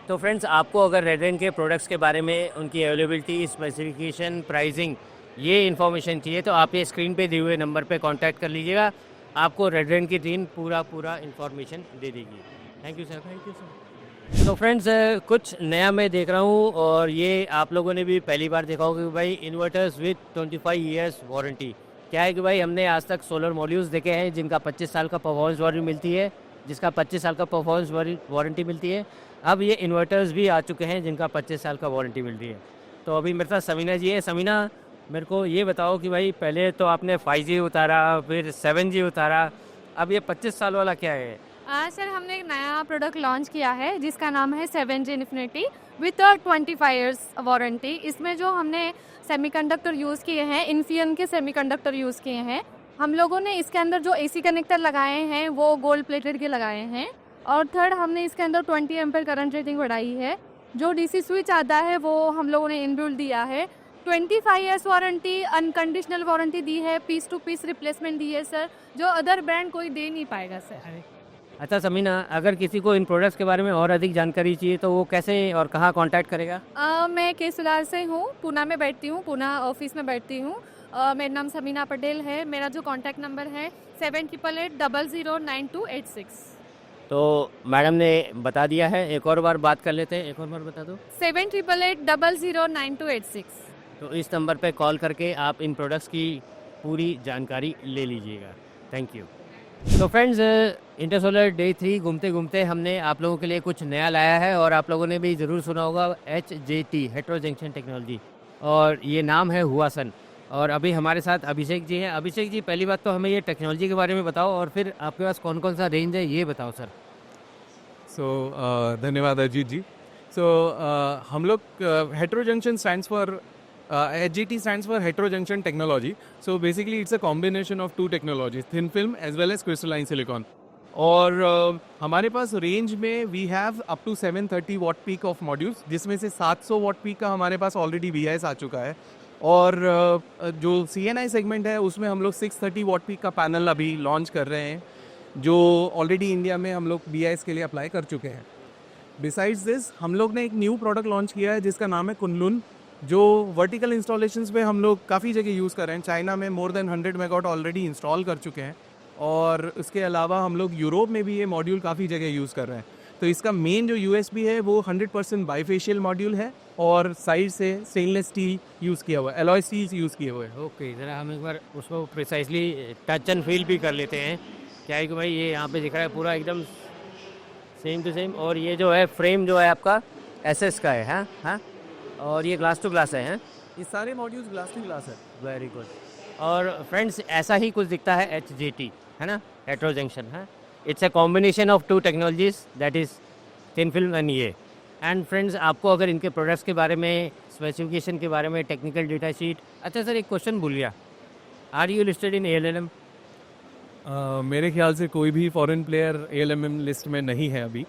Speaker 1: तो फ्रेंड्स, आपको अगर रेडरेन के प्रोडक्ट्स के बारे में उनकी अवेलेबिलिटी, स्पेसिफिकेशन, प्राइसिंग, ये इन्फॉर्मेशन चाहिए तो आप ये स्क्रीन पे दिए हुए नंबर पे कांटेक्ट कर लीजिएगा। आपको रेडरेन की टीम पूरा इन्फॉर्मेशन दे देगी। Thank you sir.
Speaker 5: Thank you sir.
Speaker 1: तो फ्रेंड्स, कुछ नया मैं देख रहा हूँ और ये आप लोगों ने भी पहली बार देखा होगा कि भाई इन्वर्टर्स विद 25 ईयर्स वारंटी। क्या है कि भाई हमने आज तक सोलर मॉड्यूल्स देखे हैं जिनका 25 साल का परफॉर्मेंस वारंटी मिलती है, जिसका 25 साल का परफॉर्मेंस वारंटी मिलती है। अब ये इन्वर्टर्स भी आ चुके हैं जिनका 25 साल का वारंटी मिलती है। तो अभी मेरे साथ समीना जी है। समीना, मेरे को ये बताओ कि भाई पहले तो आपने 5G उतारा, फिर 7G उतारा, अब ये 25 साल वाला क्या है?
Speaker 12: सर, हमने एक नया प्रोडक्ट लॉन्च किया है जिसका नाम है 7G infinity with 25 years warranty. इसमें जो हमने सेमीकंडक्टर यूज़ किए हैं, इन्फियन के सेमीकंडक्टर यूज़ किए हैं हम लोगों ने। इसके अंदर जो AC कनेक्टर लगाए हैं वो गोल्ड प्लेटेड के लगाए हैं। और थर्ड, हमने इसके अंदर 20 एम्पीयर करंट रेटिंग बढ़ाई है। जो DC स्विच आता है वो हम लोगों ने इनबिल्ट दिया है। 25 ईयर्स वारंटी, अनकंडीशनल वारंटी दी है, पीस टू पीस रिप्लेसमेंट दी है सर, जो अदर ब्रांड कोई दे नहीं पाएगा सर।
Speaker 1: अच्छा समीना, अगर किसी को इन प्रोडक्ट्स के बारे में और अधिक जानकारी चाहिए तो वो कैसे और कहाँ कांटेक्ट करेगा?
Speaker 12: मैं केसुलार से हूँ, पूना में बैठती हूँ, पूना ऑफिस में बैठती हूँ। मेरा नाम समीना पटेल है। मेरा जो कॉन्टैक्ट नंबर है 7888009286।
Speaker 1: तो मैडम ने बता दिया है, एक और बार बात कर लेते हैं, एक और बार बता दो।
Speaker 12: 7888009286।
Speaker 1: तो इस नंबर पे कॉल करके आप इन प्रोडक्ट्स की पूरी जानकारी ले लीजिएगा। Thank you. तो फ्रेंड्स, इंटरसोलर डे 3 घूमते घूमते हमने आप लोगों के लिए कुछ नया लाया है और आप लोगों ने भी ज़रूर सुना होगा HJT, हेटेरो जंक्शन टेक्नोलॉजी, और ये नाम है हुआसन। और अभी हमारे साथ अभिषेक जी हैं। अभिषेक जी, पहली बात तो हमें ये टेक्नोलॉजी के बारे में बताओ और फिर आपके पास कौन कौन सा रेंज है ये बताओ सर।
Speaker 13: धन्यवाद अजीत जी। हम लोग hetero junction stands for HJT stands for hetero junction technology. So basically it's a combination of two technologies, thin film as well as crystalline silicon. और हमारे पास रेंज में we have up to 730 watt peak of modules, जिसमें से 700 वॉट पीक का हमारे पास ऑलरेडी BIS आ चुका है। और जो CNI सेगमेंट है उसमें हम लोग 630 वॉट पीक का पैनल अभी लॉन्च कर रहे हैं, जो ऑलरेडी इंडिया में हम लोग BIS के लिए अप्लाई कर चुके हैं। बिसाइड्स दिस, हम लोग ने एक न्यू प्रोडक्ट लॉन्च किया है जिसका नाम है कुनलुन, जो वर्टिकल इंस्टॉलेशंस पे हम लोग काफ़ी जगह यूज़ कर रहे हैं। चाइना में more than 100 megawatt already install कर चुके हैं, और उसके अलावा हम लोग यूरोप में भी ये मॉड्यूल काफ़ी जगह यूज़ कर रहे हैं। तो इसका मेन जो USB है वो 100% बाईफेशियल मॉड्यूल है और साइड से स्टेनलेस स्टील यूज़ किया हुआ है, एलॉय स्टील्स यूज़ किए हुए हैं।
Speaker 1: ओके, ज़रा हम एक बार उसको प्रिसाइसली टच एंड फील भी कर लेते हैं। क्या है कि भाई ये यहाँ पे दिख रहा है पूरा एकदम सेम टू सेम, और ये जो है फ्रेम जो है आपका SS का है। हाँ, और ये ग्लास टू ग्लास है।
Speaker 13: ये सारे मॉड्यूल्स ग्लास टू ग्लास है।
Speaker 1: Very good. और फ्रेंड्स, ऐसा ही कुछ दिखता है HJT, है ना, हेटेरो जंक्शन है। It's a combination of two technologies, that is thin film and ये। एंड फ्रेंड्स, आपको अगर इनके प्रोडक्ट्स के बारे में, स्पेसिफिकेशन के बारे में, टेक्निकल डेटा शीट। अच्छा सर, एक क्वेश्चन भूल गया, are you listed in ALMM?
Speaker 13: मेरे ख्याल से कोई भी फॉरेन प्लेयर ALMM लिस्ट में नहीं है अभी।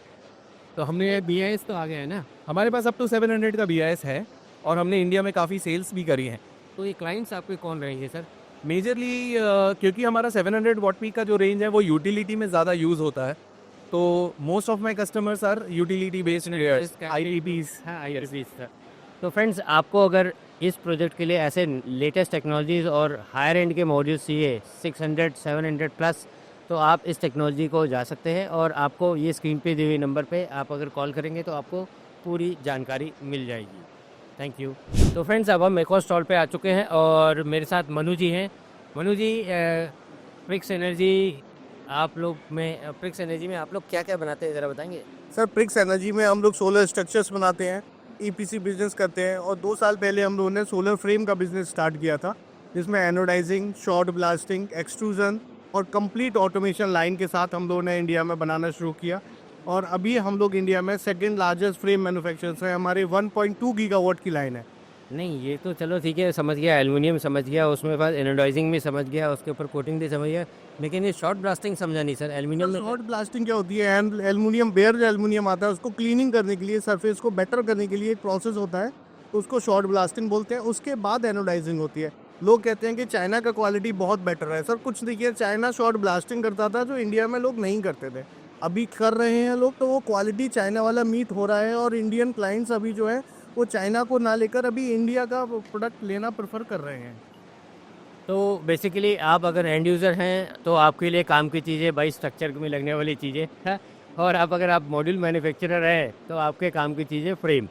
Speaker 1: तो हमने BIS तो आ गया है ना,
Speaker 13: हमारे पास अप टू 700 का BIS है, और हमने इंडिया में काफ़ी सेल्स भी करी हैं।
Speaker 1: तो ये क्लाइंट्स आपके कौन रहेंगे सर?
Speaker 13: मेजरली क्योंकि हमारा 700 वॉट पीक का जो रेंज है वो यूटिलिटी में ज़्यादा यूज़ होता है, तो most of my customers are utility based IPPs।
Speaker 1: हाँ, IPPs सर। तो फ्रेंड्स, आपको अगर इस प्रोजेक्ट के लिए ऐसे लेटेस्ट टेक्नोलॉजीज़ और हायर एंड के मॉड्यूल्स चाहिए 600, 700 प्लस, तो आप इस टेक्नोलॉजी को जा सकते हैं, और आपको ये स्क्रीन पे दिए हुए नंबर पे आप अगर कॉल करेंगे तो आपको पूरी जानकारी मिल जाएगी। Thank you. तो फ्रेंड्स, अब हम एक और स्टॉल पे आ चुके हैं और मेरे साथ मनु जी हैं। मनु जी, प्रिक्स एनर्जी आप लोग में, प्रिक्स एनर्जी में आप लोग क्या क्या बनाते हैं ज़रा बताएंगे?
Speaker 11: सर, प्रिक्स एनर्जी में हम लोग सोलर स्ट्रक्चर्स बनाते हैं, EPC बिजनेस करते हैं, और 2 साल पहले हम लोगों ने सोलर फ्रेम का बिजनेस स्टार्ट किया था, जिसमें एनोडाइजिंग, शॉर्ट ब्लास्टिंग, एक्सट्रूजन और कंप्लीट ऑटोमेशन लाइन के साथ हम लोगों ने इंडिया में बनाना शुरू किया। और अभी हम लोग इंडिया में सेकंड लार्जेस्ट फ्रेम मैन्युफैक्चरर्स हैं। हमारी 1.2 गीगावाट की लाइन है।
Speaker 1: नहीं, ये तो चलो ठीक है, समझ गया, एल्युमिनियम समझ गया, उसमें बाद एनोडाइजिंग में समझ गया, उसके ऊपर कोटिंग भी समझ गया, लेकिन ये शॉर्ट ब्लास्टिंग समझा नहीं सर। एल्युमिनियम में
Speaker 11: शॉर्ट ब्लास्टिंग क्या होती है? एल्युमिनियम, बेयर जो एल्युमिनियम आता है उसको क्लीनिंग करने के लिए, सरफेस को बेटर करने के लिए एक प्रोसेस होता है, तो उसको शॉर्ट ब्लास्टिंग बोलते हैं। उसके बाद एनोडाइजिंग होती है। लोग कहते हैं कि चाइना का क्वालिटी बहुत बेटर है। सर कुछ देखिए, चाइना शॉर्ट ब्लास्टिंग करता था जो इंडिया में लोग नहीं करते थे, अभी कर रहे हैं लोग, तो वो क्वालिटी चाइना वाला मीट हो रहा है और इंडियन क्लाइंट्स अभी जो है वो चाइना को ना लेकर अभी इंडिया का प्रोडक्ट लेना प्रेफर कर रहे हैं।
Speaker 1: तो बेसिकली आप अगर एंड यूज़र हैं तो आपके लिए काम की चीज़ें भाई स्ट्रक्चर में लगने वाली चीज़ें हैं, और अगर आप मॉड्यूल मैन्युफैक्चरर हैं तो आपके काम की चीज़ें फ्रेम।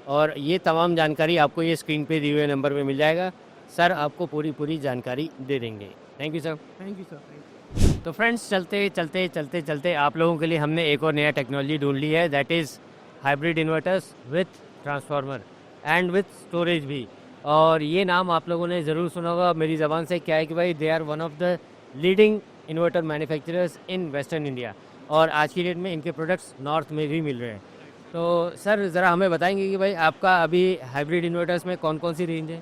Speaker 1: और ये तमाम जानकारी आपको ये स्क्रीन पे दिए हुए नंबर पे मिल जाएगा। सर आपको पूरी जानकारी दे देंगे। Thank you sir.
Speaker 5: Thank you sir.
Speaker 1: तो फ्रेंड्स चलते आप लोगों के लिए हमने एक और नया टेक्नोलॉजी ढूंढ ली है, that is hybrid inverters with transformer and with storage भी। और ये नाम आप लोगों ने ज़रूर सुना होगा मेरी ज़बान से। क्या है कि भाई they are one of the leading inverter manufacturers in western India, और आज की डेट में इनके प्रोडक्ट्स नॉर्थ में भी मिल रहे हैं। तो सर ज़रा हमें बताएंगे कि भाई आपका अभी हाइब्रिड इन्वर्टर्स में कौन कौन सी रेंज है?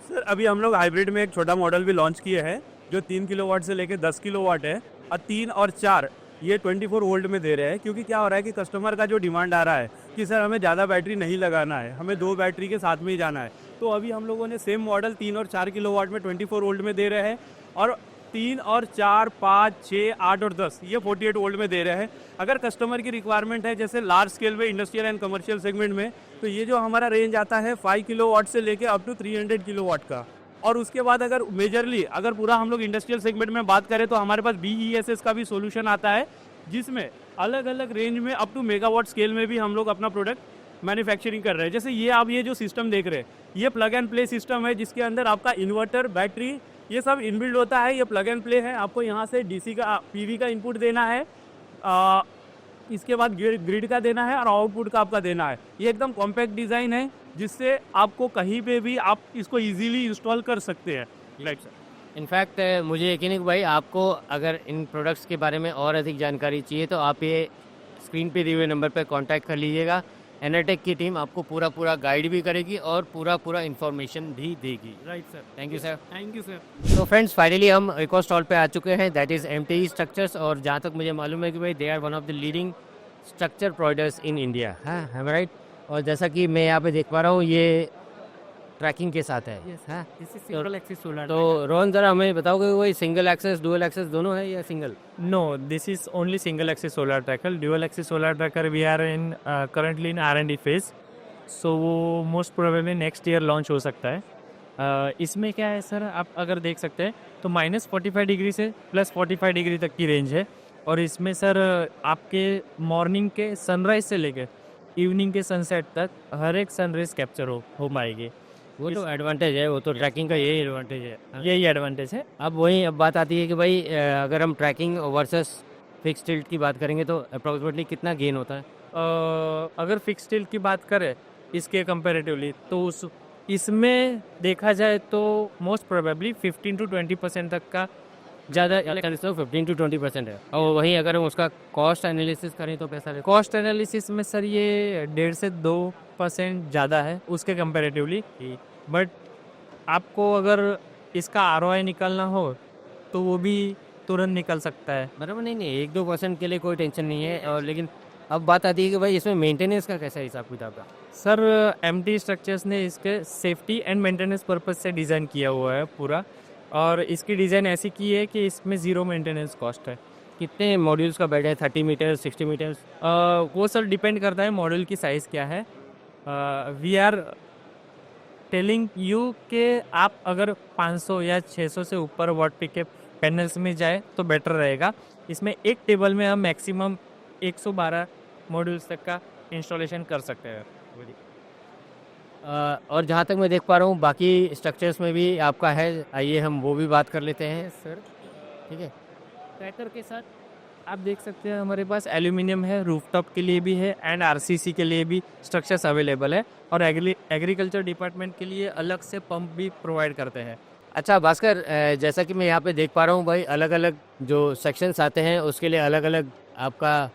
Speaker 10: सर अभी हम लोग हाइब्रिड में एक छोटा मॉडल भी लॉन्च किए हैं जो 3 किलोवाट से लेकर 10 किलोवाट है, और 3 और 4 ये 24 वोल्ट में दे रहे हैं। क्योंकि क्या हो रहा है कि कस्टमर का जो डिमांड आ रहा है कि सर हमें ज़्यादा बैटरी नहीं लगाना है, हमें 2 बैटरी के साथ में ही जाना है, तो अभी हम लोगों ने सेम मॉडल 3 और 4 किलोवाट में 24 वोल्ट में दे रहे हैं, और 3 और 4, 5, 6, 8 और 10 ये 48 वोल्ट में दे रहे हैं। अगर कस्टमर की रिक्वायरमेंट है जैसे लार्ज स्केल में इंडस्ट्रियल एंड कमर्शियल सेगमेंट में, तो ये जो हमारा रेंज आता है 5 किलोवाट से लेकर अप टू 300 किलोवाट का। और उसके बाद अगर मेजरली अगर पूरा हम लोग इंडस्ट्रियल सेगमेंट में बात करें तो हमारे पास BESS का भी सोल्यूशन आता है, जिसमें अलग अलग रेंज में अप टू मेगावाट स्केल में भी हम लोग अपना प्रोडक्ट मैन्युफैक्चरिंग कर रहे हैं। जैसे ये आप ये जो सिस्टम देख रहे हैं ये प्लग एंड प्ले सिस्टम है, जिसके अंदर आपका इन्वर्टर, बैटरी ये सब इनबिल्ड होता है। ये प्लग एंड प्ले है, आपको यहाँ से DC का PV का इनपुट देना है, इसके बाद ग्रिड का देना है और आउटपुट का आपका देना है। ये एकदम कॉम्पैक्ट डिज़ाइन है जिससे आपको कहीं पे भी आप इसको इजीली इंस्टॉल कर सकते हैं। Right sir.
Speaker 1: इनफैक्ट मुझे यकीन है कि भाई आपको अगर इन प्रोडक्ट्स के बारे में और अधिक जानकारी चाहिए तो आप ये स्क्रीन पे दिए हुए नंबर पर कांटेक्ट कर लीजिएगा। एनर्टेक की टीम आपको पूरा गाइड भी करेगी और पूरा इन्फॉर्मेशन भी देगी।
Speaker 5: Right sir.
Speaker 1: Thank you sir.
Speaker 5: Thank you sir.
Speaker 1: तो फ्रेंड्स फाइनली हम एक और स्टॉल पे आ चुके हैं, दैट इज़ MTE स्ट्रक्चर्स। और जहाँ तक मुझे मालूम है कि भाई they are one of the leading structure providers in India, है राइट। और जैसा कि मैं यहाँ पे देख पा रहा हूँ ये ट्रैकिंग के साथ है।
Speaker 5: Single axis solar.
Speaker 1: तो रोहन ज़रा हमें बताओगे वही सिंगल एक्सेस डुअल एक्सेस दोनों है या single?
Speaker 14: No, this is only single axis solar tracker. Dual axis solar tracker we are in currently in R&D phase. So वो most probably next year launch हो सकता है। इसमें क्या है सर, आप अगर देख सकते हैं तो -45 डिग्री से +45 डिग्री तक की रेंज है। और इसमें सर आपके मॉर्निंग के सनराइज से लेकर इवनिंग के सनसेट तक हर एक सनरेज कैप्चर हो पाएगी।
Speaker 1: वो तो एडवांटेज है, वो तो ट्रैकिंग का यही एडवांटेज है।
Speaker 14: यही एडवांटेज है।
Speaker 1: अब बात आती है कि भाई अगर हम ट्रैकिंग वर्सेस फिक्स टिल्ट की बात करेंगे तो अप्रॉक्सीमेटली कितना गेन होता है?
Speaker 14: अगर फिक्स टिल्ट की बात करें इसके कंपैरेटिवली तो इसमें देखा जाए तो मोस्ट प्रोबेबली 15 to 20% तक का ज़्यादा 15 to 20% है। और वहीं अगर हम उसका कॉस्ट एनालिसिस करें तो पैसा कॉस्ट एनालिसिस में सर ये 1.5 से 2% ज़्यादा है उसके कंपैरेटिवली। बट आपको अगर इसका ROI निकालना हो तो वो भी तुरंत निकल सकता है।
Speaker 1: बराबर। नहीं 1-2% के लिए कोई टेंशन नहीं है। और लेकिन अब बात आती है कि भाई इसमें मेंटेनेंस का कैसा हिसाब किताब का?
Speaker 14: सर MTE स्ट्रक्चर्स ने इसके सेफ्टी एंड मेंटेनेंस पर्पस से डिज़ाइन किया हुआ है पूरा, और इसकी डिज़ाइन ऐसी की है कि इसमें ज़ीरो मेंटेनेंस कॉस्ट है।
Speaker 1: कितने मॉड्यूल्स का बेड है? 30 मीटर्स, 60 मीटर्स?
Speaker 14: वो सर डिपेंड करता है मॉड्यूल की साइज़ क्या है। वी आर टेलिंग यू कि आप अगर 500 या 600 से ऊपर वाट पीक के पैनल्स में जाए तो बेटर रहेगा। इसमें एक टेबल में हम मैक्सिमम 112 मॉड्यूल्स तक का इंस्टॉलेशन कर सकते हैं।
Speaker 1: और जहाँ तक मैं देख पा रहा हूँ बाकी स्ट्रक्चर्स में भी आपका है, आइए हम वो भी बात कर लेते हैं सर। ठीक है।
Speaker 14: ट्रैकर के साथ आप देख सकते हैं हमारे पास एल्यूमिनियम है, रूफटॉप के लिए भी है एंड RCC के लिए भी स्ट्रक्चर्स अवेलेबल है, और एग्रीकल्चर डिपार्टमेंट के लिए अलग से पंप भी प्रोवाइड करते हैं।
Speaker 1: अच्छा भास्कर, जैसा कि मैं यहाँ पे देख पा रहा हूँ भाई अलग अलग जो सेक्शंस आते हैं उसके लिए अलग अलग आपका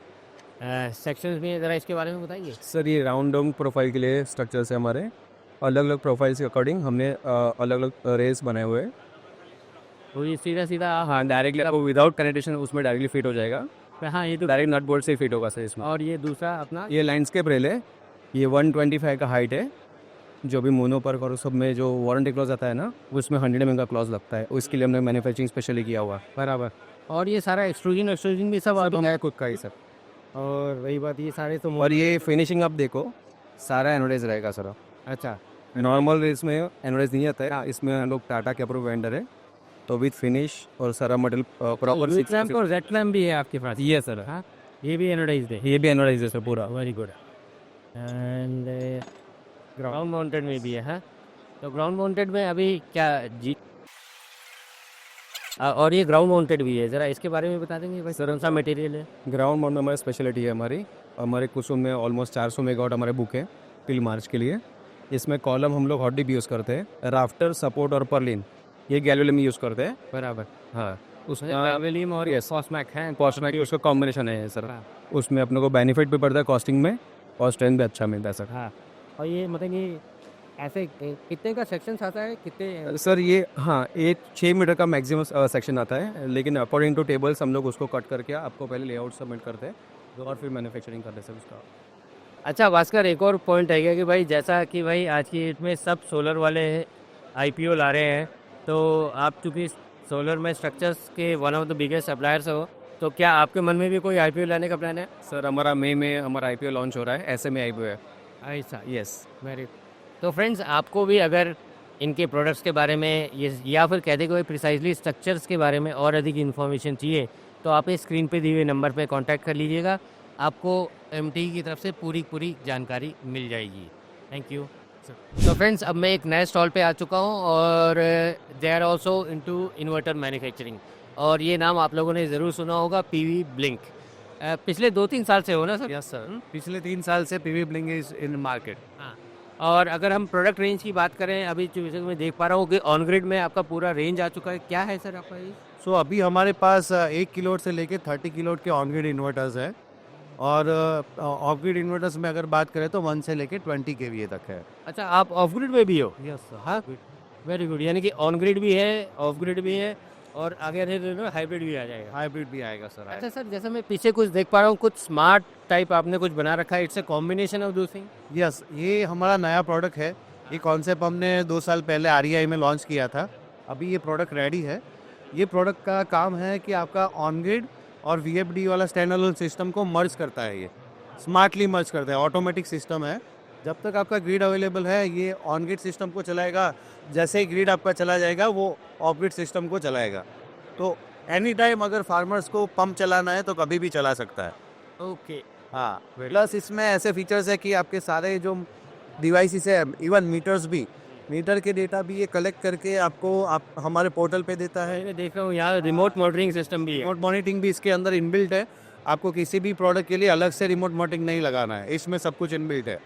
Speaker 1: सेक्शंस भी, ज़रा इसके बारे में बताइए।
Speaker 15: सर ये राउंड डोम प्रोफाइल के लिए स्ट्रक्चर्स है हमारे, अलग अलग प्रोफाइल्स के अकॉर्डिंग हमने अलग अलग रेस बनाए हुए हैं।
Speaker 1: तो ये सीधा
Speaker 15: हाँ डायरेक्टली आपको विदाउट कनेक्टेशन उसमें डायरेक्टली फिट हो जाएगा।
Speaker 1: हाँ ये तो
Speaker 15: डायरेक्ट नट बोल्ट से फिट होगा सर इसमें।
Speaker 1: और ये दूसरा अपना
Speaker 15: ये लैंडस्केप रेल है, ये 125 का हाइट है जो भी मोनोपर्क और सब में जो वारंटी क्लॉज आता है ना, उसमें 100 mm का क्लॉज लगता है, उसके लिए हमने मैन्युफैक्चरिंग स्पेशली किया हुआ है।
Speaker 1: बराबर। और ये सारा एक्सट्रूजन भी सब आप
Speaker 15: है खुद का ही सर।
Speaker 1: और वही बात, ये सारे तो
Speaker 15: और ये फिनिशिंग आप देखो, सारा एनोडाइज रहेगा सर।
Speaker 1: अच्छा,
Speaker 15: नॉर्मल इसमें एनोडाइज नहीं आता है, इसमें हम लोग टाटा के अप्रूव वेंडर है, तो विथ फिनिश और सारा मटेरियल प्रॉपर
Speaker 1: लैम्प और जेट लैम्प भी है आपके पास?
Speaker 15: ये सर।
Speaker 1: हाँ, ये भी एनोडाइज्ड है?
Speaker 15: ये भी एनोडाइज है सर पूरा।
Speaker 1: Very good. And ground mounted में भी है? हाँ, तो ग्राउंड माउंटेड में अभी क्या जी और ये ग्राउंड माउंटेड भी है, ज़रा इसके बारे में बता देंगे भाई, कौन सा मटेरियल है?
Speaker 15: ग्राउंड माउंट में हमारी स्पेशलिटी है, हमारे कुसुम में ऑलमोस्ट 400 मेगावाट हमारे बुक है टिल मार्च के लिए। इसमें कॉलम हम लोग हॉट डिप यूज़ करते हैं, राफ्टर सपोर्ट और पर्लिन ये गैल्वेलियम यूज़ करते हैं।
Speaker 1: बराबर।
Speaker 15: हाँ,
Speaker 1: उसमें गैल्वेलियम और फॉस्मैक है?
Speaker 15: फॉस्मैक उसका कॉम्बिनेशन है सर। उसमें अपने को बेनिफिट भी पड़ता है कॉस्टिंग में और स्ट्रेंथ भी अच्छा मिलता है सर।
Speaker 1: हाँ, और ये मतलब ये ऐसे कितने का सेक्शन आता है, कितने?
Speaker 15: सर ये हाँ, ये 6 मीटर का मैक्सिमम सेक्शन आता है, लेकिन अकॉर्डिंग टू टेबल्स हम लोग उसको कट करके आपको पहले लेआउट सबमिट करते हैं और फिर मैन्युफैक्चरिंग करते हैं सर उसका।
Speaker 1: अच्छा भास्कर, एक और पॉइंट है कि भाई जैसा कि भाई आज की डेट में सब सोलर वाले IPO ला रहे हैं, तो आप चूँकि सोलर में स्ट्रक्चर्स के one of the biggest suppliers हो, तो क्या आपके मन में भी कोई IPO लाने का प्लान है?
Speaker 15: सर हमारा मई में हमारा IPO लॉन्च हो रहा है, ऐसे में IPO है।
Speaker 1: ऐसा?
Speaker 15: Yes,
Speaker 1: very. तो फ्रेंड्स, आपको भी अगर इनके प्रोडक्ट्स के बारे में ये या फिर कहते कोई प्रिसाइजली स्ट्रक्चर्स के बारे में और अधिक इन्फॉर्मेशन चाहिए, तो आप इस स्क्रीन पे दिए हुए नंबर पे कांटेक्ट कर लीजिएगा, आपको MT की तरफ से पूरी जानकारी मिल जाएगी। Thank you. तो फ्रेंड्स, अब मैं एक नए स्टॉल पे आ चुका हूँ और they are also into inverter manufacturing, और ये नाम आप लोगों ने ज़रूर सुना होगा, PV ब्लिंक। पिछले 2-3 साल से हो ना सर?
Speaker 2: यस सर, पिछले 3 साल से PV blink is in market.
Speaker 1: हाँ, और अगर हम प्रोडक्ट रेंज की बात करें, अभी जो मैं देख पा रहा हूँ कि ऑन ग्रिड में आपका पूरा रेंज आ चुका है, क्या है सर आपका ये?
Speaker 2: सो अभी हमारे पास 1 किलोवाट से लेके 30 किलोवाट के ऑन ग्रिड इन्वर्टर्स है, और ऑफ ग्रिड इन्वर्टर्स में अगर बात करें तो 1 से लेके 20 kVA तक है।
Speaker 1: अच्छा, आप ऑफ ग्रिड में भी हो?
Speaker 2: Yes sir.
Speaker 1: हाँ, वेरी गुड। यानी कि ऑन ग्रिड भी है, ऑफ ग्रिड भी है, और आगे हाइब्रिड भी आ जाएगा?
Speaker 2: हाइब्रिड भी आएगा सर।
Speaker 1: अच्छा सर, जैसे मैं पीछे कुछ देख पा रहा हूँ, कुछ स्मार्ट टाइप आपने कुछ बना रखा है, इट्स अ कॉम्बिनेशन ऑफ दो थिंग?
Speaker 2: यस, ये हमारा नया प्रोडक्ट है। ये कॉन्सेप्ट हमने 2 साल पहले REI में लॉन्च किया था, अभी ये प्रोडक्ट रेडी है। ये प्रोडक्ट का काम है कि आपका ऑन ग्रिड और VFD वाला स्टैंड अलोन सिस्टम को मर्ज करता है, ये स्मार्टली मर्ज करता है, ऑटोमेटिक सिस्टम है। जब तक आपका ग्रिड अवेलेबल है, ये ऑन ग्रिड सिस्टम को चलाएगा, जैसे ही ग्रिड आपका चला जाएगा वो ऑफ ग्रिड सिस्टम को चलाएगा। तो एनी टाइम अगर फार्मर्स को पंप चलाना है तो कभी भी चला सकता है।
Speaker 1: ओके।
Speaker 2: हाँ, प्लस इसमें ऐसे फीचर्स है कि आपके सारे जो डिवाइसेस है, इवन मीटर्स भी, मीटर के डेटा भी ये कलेक्ट करके आपको हमारे पोर्टल पे देता है।
Speaker 1: मैं देख रहा हूँ यहाँ रिमोट मॉनिटरिंग सिस्टम भी है।
Speaker 2: रिमोट मॉनिटरिंग भी इसके अंदर इनबिल्ट है, आपको किसी भी प्रोडक्ट के लिए अलग से रिमोट मॉनिटरिंग नहीं लगाना है, इसमें सब कुछ इनबिल्ट है।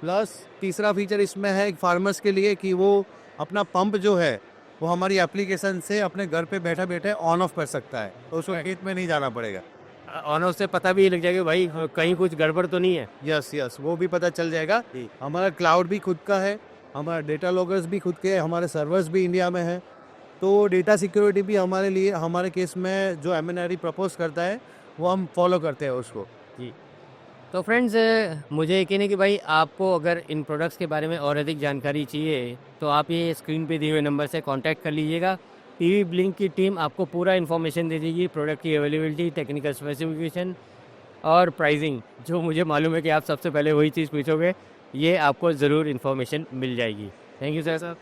Speaker 2: प्लस तीसरा फीचर इसमें है फार्मर्स के लिए कि वो अपना पंप जो है वो हमारी एप्लीकेशन से अपने घर पे बैठे बैठे ऑन ऑफ कर सकता है, तो उसको खेत में नहीं जाना पड़ेगा।
Speaker 1: ऑन ऑफ से पता भी लग जाएगा भाई कहीं कुछ गड़बड़ तो नहीं है?
Speaker 2: यस, वो भी पता चल जाएगा। हमारा क्लाउड भी खुद का है, हमारा डेटा लॉगर्स भी खुद के, हमारे सर्वर्स भी इंडिया में है, तो डेटा सिक्योरिटी भी हमारे लिए, हमारे केस में जो MNRE प्रपोज करता है वो हम फॉलो करते हैं उसको।
Speaker 1: जी। तो फ्रेंड्स, मुझे यकीन है कि भाई आपको अगर इन प्रोडक्ट्स के बारे में और अधिक जानकारी चाहिए तो आप ये स्क्रीन पे दिए हुए नंबर से कांटेक्ट कर लीजिएगा। PV ब्लिंक की टीम आपको पूरा इन्फॉर्मेशन दे देगी, प्रोडक्ट की अवेलेबिलिटी, टेक्निकल स्पेसिफिकेशन और प्राइसिंग। जो मुझे मालूम है कि आप सबसे पहले वही चीज़ पूछोगे, ये आपको ज़रूर इन्फॉर्मेशन मिल जाएगी। Thank you sir.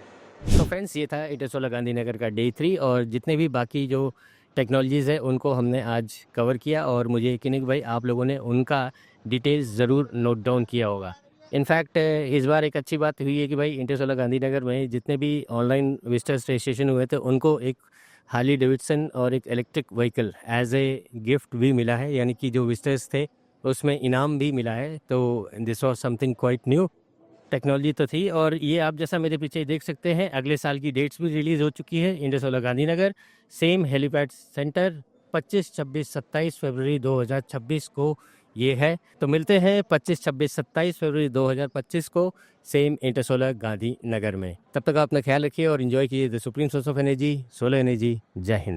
Speaker 1: तो फ्रेंड्स, ये था इंटरसोलर गांधीनगर का Day 3, और जितने भी बाकी जो टेक्नोलॉजीज़ है उनको हमने आज कवर किया, और मुझे यकीन है कि भाई आप लोगों ने उनका डिटेल्स ज़रूर नोट डाउन किया होगा। इनफैक्ट इस बार एक अच्छी बात हुई है कि भाई इंटरसोलर गांधीनगर में जितने भी ऑनलाइन विजिटर्स रजिस्ट्रेशन हुए थे उनको एक हार्ली डेविडसन और एक electric vehicle as a gift भी मिला है, यानी कि जो विजिटर्स थे उसमें इनाम भी मिला है। तो this was something quite new. Technology तो थी, और ये आप जैसा मेरे पीछे देख सकते हैं, अगले साल की डेट्स भी रिलीज़ हो चुकी है। Intersolar Gandhinagar, same helipad centre, 25, 26, 27 फरवरी 2026 को ये है। तो मिलते हैं 25, 26, 27 फरवरी 2025 को सेम इंटरसोलर गांधीनगर में। तब तक आप अपना ख्याल रखिए और इन्जॉय कीजिए the supreme source of energy, solar energy. जय हिंद।